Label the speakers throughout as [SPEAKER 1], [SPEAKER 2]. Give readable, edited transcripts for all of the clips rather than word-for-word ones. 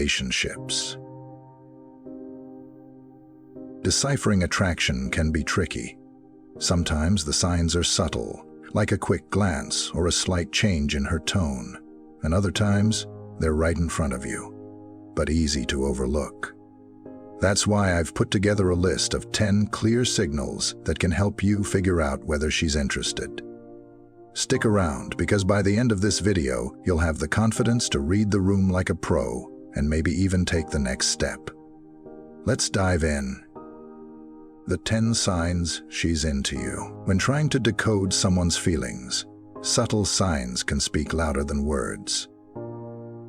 [SPEAKER 1] relationships. Deciphering attraction can be tricky. Sometimes the signs are subtle, like a quick glance or a slight change in her tone, and other times they're right in front of you, but easy to overlook. That's why I've put together a list of 10 clear signals that can help you figure out whether she's interested. Stick around, because by the end of this video, you'll have the confidence to read the room like a pro and maybe even take the next step. Let's dive in. The 10 signs she's into you. When trying to decode someone's feelings, subtle signs can speak louder than words.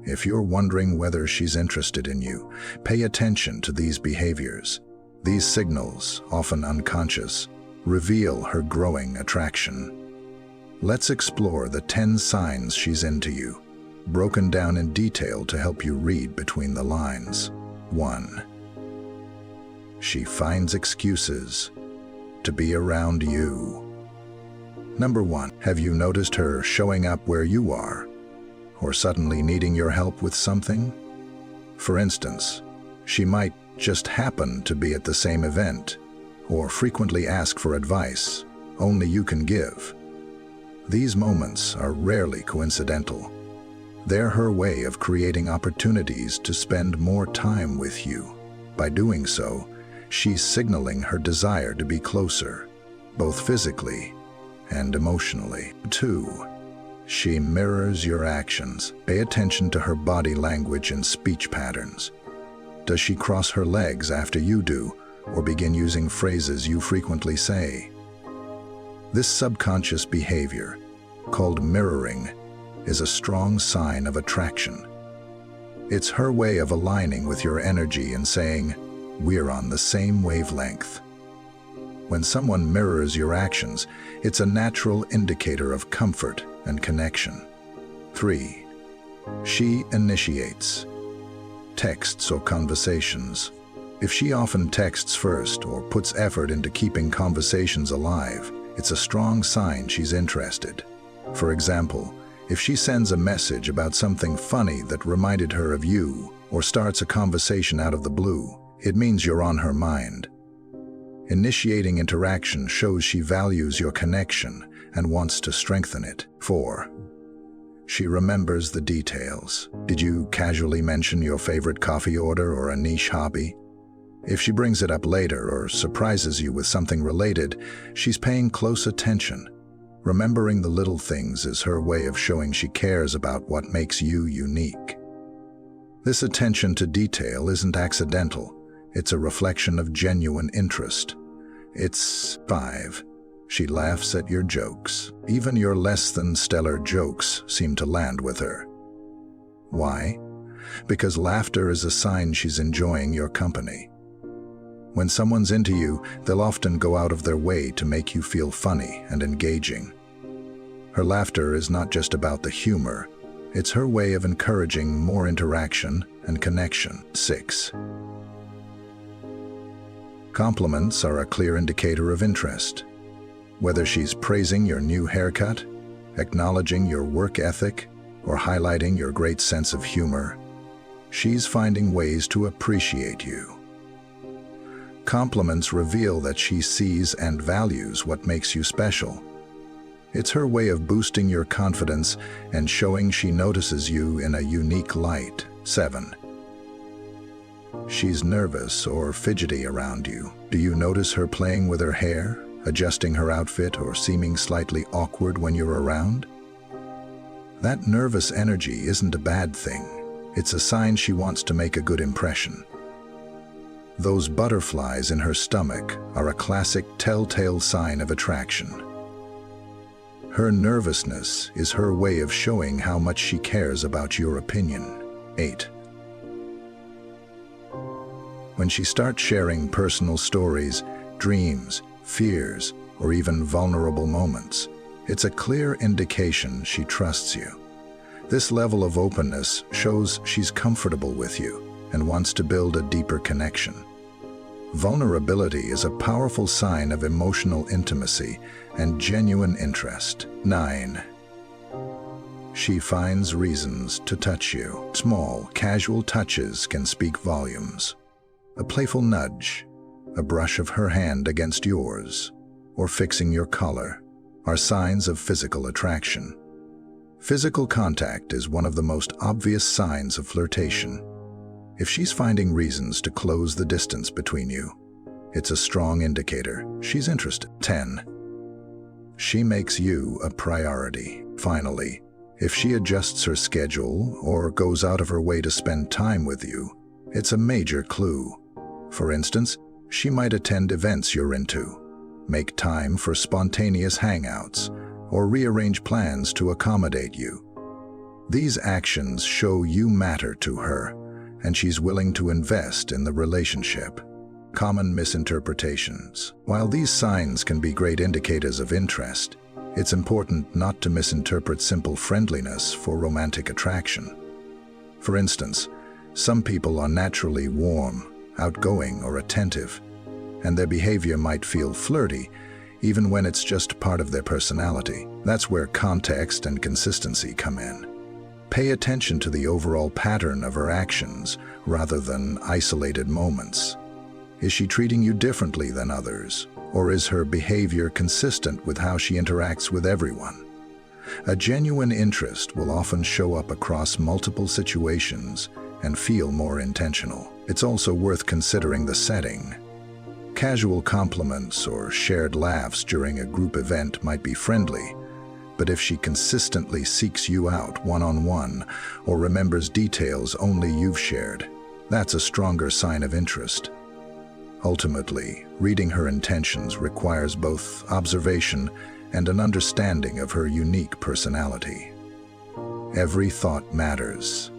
[SPEAKER 1] If you're wondering whether she's interested in you, pay attention to these behaviors. These signals, often unconscious, reveal her growing attraction. Let's explore the 10 signs she's into you, broken down in detail to help you read between the lines. 1. She finds excuses to be around you. Number 1. Have you noticed her showing up where you are, or suddenly needing your help with something? For instance, she might just happen to be at the same event, or frequently ask for advice only you can give. These moments are rarely coincidental. They're her way of creating opportunities to spend more time with you. By doing so, she's signaling her desire to be closer, both physically and emotionally. 2. She mirrors your actions. Pay attention to her body language and speech patterns. Does she cross her legs after you do, or begin using phrases you frequently say? This subconscious behavior, called mirroring, is a strong sign of attraction. It's her way of aligning with your energy and saying, "We're on the same wavelength." When someone mirrors your actions, it's a natural indicator of comfort and connection. 3. She initiates texts or conversations. If she often texts first or puts effort into keeping conversations alive, it's a strong sign she's interested. For example, if she sends a message about something funny that reminded her of you, or starts a conversation out of the blue, it means you're on her mind. Initiating interaction shows she values your connection and wants to strengthen it. 4. She remembers the details. Did you casually mention your favorite coffee order or a niche hobby? If she brings it up later or surprises you with something related, she's paying close attention. Remembering the little things is her way of showing she cares about what makes you unique. This attention to detail isn't accidental. It's a reflection of genuine interest. It's 5. She laughs at your jokes. Even your less than stellar jokes seem to land with her. Why? Because laughter is a sign she's enjoying your company. When someone's into you, they'll often go out of their way to make you feel funny and engaging. Her laughter is not just about the humor. It's her way of encouraging more interaction and connection. 6. Compliments are a clear indicator of interest. Whether she's praising your new haircut, acknowledging your work ethic, or highlighting your great sense of humor, she's finding ways to appreciate you. Compliments reveal that she sees and values what makes you special. It's her way of boosting your confidence and showing she notices you in a unique light. 7. She's nervous or fidgety around you. Do you notice her playing with her hair, adjusting her outfit, or seeming slightly awkward when you're around? That nervous energy isn't a bad thing. It's a sign she wants to make a good impression. Those butterflies in her stomach are a classic telltale sign of attraction. Her nervousness is her way of showing how much she cares about your opinion. 8. When she starts sharing personal stories, dreams, fears, or even vulnerable moments, it's a clear indication she trusts you. This level of openness shows she's comfortable with you and wants to build a deeper connection. Vulnerability is a powerful sign of emotional intimacy and genuine interest. 9. She finds reasons to touch you. Small, casual touches can speak volumes. A playful nudge, a brush of her hand against yours, or fixing your collar are signs of physical attraction. Physical contact is one of the most obvious signs of flirtation. If she's finding reasons to close the distance between you, it's a strong indicator she's interested. 10. She makes you a priority. Finally, if she adjusts her schedule or goes out of her way to spend time with you, it's a major clue. For instance, she might attend events you're into, make time for spontaneous hangouts, or rearrange plans to accommodate you. These actions show you matter to her, and she's willing to invest in the relationship. Common misinterpretations. While these signs can be great indicators of interest, it's important not to misinterpret simple friendliness for romantic attraction. For instance, some people are naturally warm, outgoing, or attentive, and their behavior might feel flirty, even when it's just part of their personality. That's where context and consistency come in. Pay attention to the overall pattern of her actions rather than isolated moments. Is she treating you differently than others, or is her behavior consistent with how she interacts with everyone? A genuine interest will often show up across multiple situations and feel more intentional. It's also worth considering the setting. Casual compliments or shared laughs during a group event might be friendly, but if she consistently seeks you out one-on-one or remembers details only you've shared, that's a stronger sign of interest. Ultimately, reading her intentions requires both observation and an understanding of her unique personality. Every thought matters,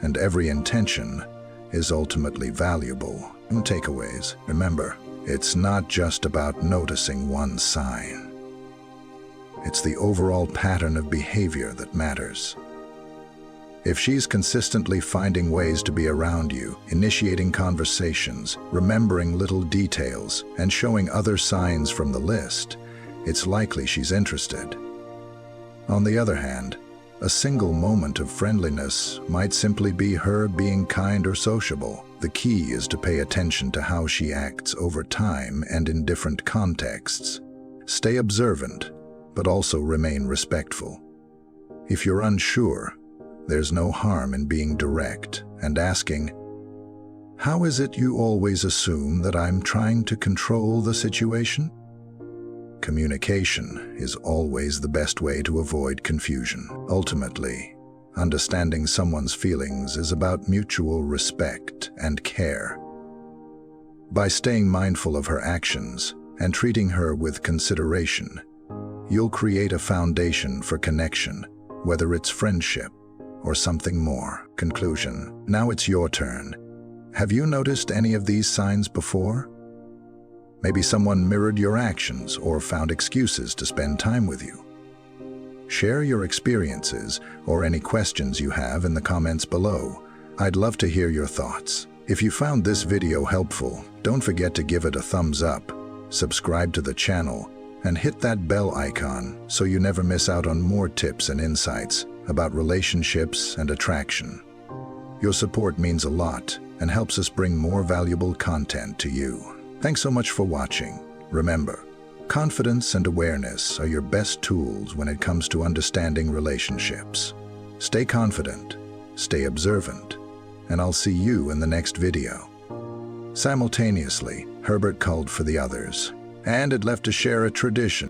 [SPEAKER 1] and every intention is ultimately valuable. Takeaways. Remember, it's not just about noticing one sign. It's the overall pattern of behavior that matters. If she's consistently finding ways to be around you, initiating conversations, remembering little details, and showing other signs from the list, it's likely she's interested. On the other hand, a single moment of friendliness might simply be her being kind or sociable. The key is to pay attention to how she acts over time and in different contexts. Stay observant, but also remain respectful. If you're unsure, there's no harm in being direct and asking, "How is it you always assume that I'm trying to control the situation?" Communication is always the best way to avoid confusion. Ultimately, understanding someone's feelings is about mutual respect and care. By staying mindful of her actions and treating her with consideration, you'll create a foundation for connection, whether it's friendship or something more. Conclusion. Now it's your turn. Have you noticed any of these signs before? Maybe someone mirrored your actions or found excuses to spend time with you. Share your experiences or any questions you have in the comments below. I'd love to hear your thoughts. If you found this video helpful, don't forget to give it a thumbs up, subscribe to the channel, and hit that bell icon so you never miss out on more tips and insights about relationships and attraction. Your support means a lot and helps us bring more valuable content to you. Thanks so much for watching. Remember, confidence and awareness are your best tools when it comes to understanding relationships. Stay confident, stay observant, and I'll see you in the next video. Simultaneously, Herbert called for the others, and had left to share a tradition.